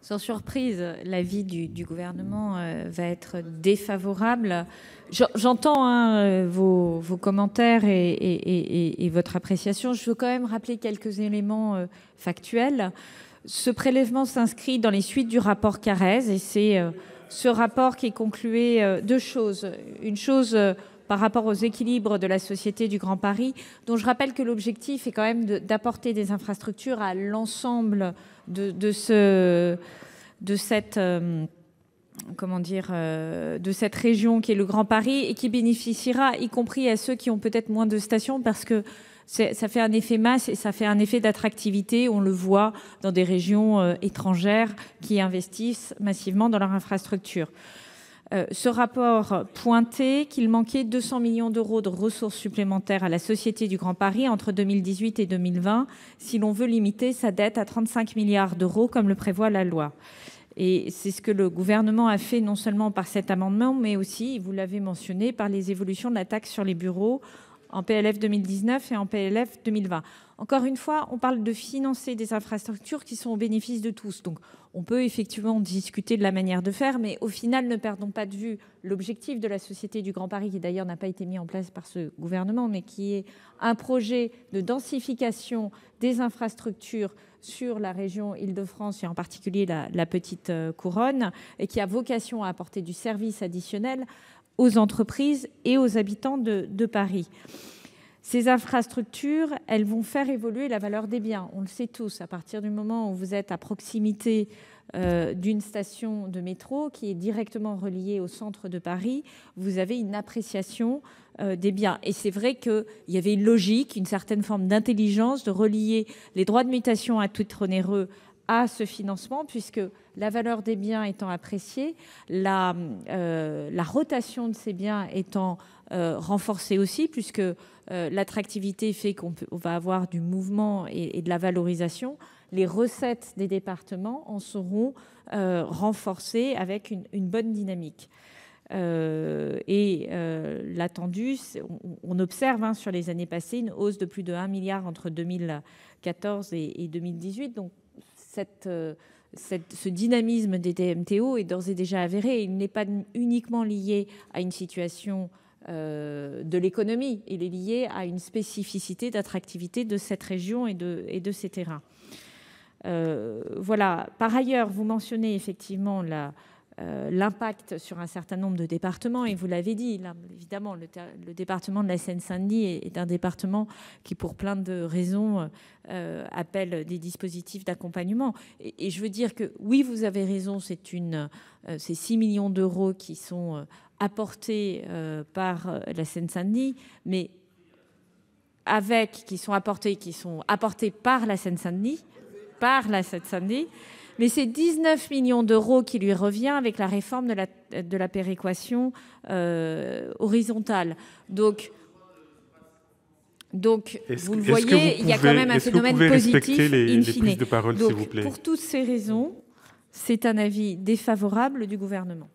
Sans surprise, l'avis du gouvernement va être défavorable. J'entends vos commentaires et votre appréciation. Je veux quand même rappeler quelques éléments factuels. Ce prélèvement s'inscrit dans les suites du rapport Carrez et c'est ce rapport qui concluait deux choses. Une chose par rapport aux équilibres de la Société du Grand Paris, dont je rappelle que l'objectif est quand même d'apporter des infrastructures à l'ensemble de cette région qui est le Grand Paris et qui bénéficiera, y compris à ceux qui ont peut-être moins de stations, parce que ça fait un effet masse et ça fait un effet d'attractivité. On le voit dans des régions étrangères qui investissent massivement dans leur infrastructure. Ce rapport pointait qu'il manquait 200 millions d'euros de ressources supplémentaires à la Société du Grand Paris entre 2018 et 2020 si l'on veut limiter sa dette à 35 milliards d'euros comme le prévoit la loi. Et c'est ce que le gouvernement a fait non seulement par cet amendement, mais aussi, vous l'avez mentionné, par les évolutions de la taxe sur les bureaux en PLF 2019 et en PLF 2020. Encore une fois, on parle de financer des infrastructures qui sont au bénéfice de tous. Donc, on peut effectivement discuter de la manière de faire, mais au final, ne perdons pas de vue l'objectif de la Société du Grand Paris, qui d'ailleurs n'a pas été mis en place par ce gouvernement, mais qui est un projet de densification des infrastructures sur la région Île-de-France et en particulier la petite couronne, et qui a vocation à apporter du service additionnel aux entreprises et aux habitants de Paris. Ces infrastructures, elles vont faire évoluer la valeur des biens. On le sait tous, à partir du moment où vous êtes à proximité d'une station de métro qui est directement reliée au centre de Paris, vous avez une appréciation des biens. Et c'est vrai qu'il y avait une logique, une certaine forme d'intelligence de relier les droits de mutation à titre onéreux à ce financement, puisque la valeur des biens étant appréciée, la rotation de ces biens étant renforcée aussi, puisque l'attractivité fait qu'on va avoir du mouvement et de la valorisation, les recettes des départements en seront renforcées avec une bonne dynamique. L'attendu, on observe sur les années passées une hausse de plus de 1 milliard entre 2014 et 2018. Donc, ce dynamisme des DMTO est d'ores et déjà avéré. Il n'est pas uniquement lié à une situation de l'économie, il est lié à une spécificité d'attractivité de cette région et de ces terrains. Voilà. Par ailleurs, vous mentionnez effectivement l'impact sur un certain nombre de départements, et vous l'avez dit, là, évidemment, le département de la Seine-Saint-Denis est un département qui, pour plein de raisons, appelle des dispositifs d'accompagnement. Et je veux dire que, oui, vous avez raison, c'est 6 millions d'euros qui sont apportés par la Seine-Saint-Denis, mais qui sont apportés par la Seine-Saint-Denis, mais c'est 19 millions d'euros qui lui revient avec la réforme de la péréquation horizontale. Donc vous le voyez, il y a quand même un phénomène positif in fine. Prises de parole, donc, s'il vous plaît. pour toutes ces raisons, c'est un avis défavorable du gouvernement.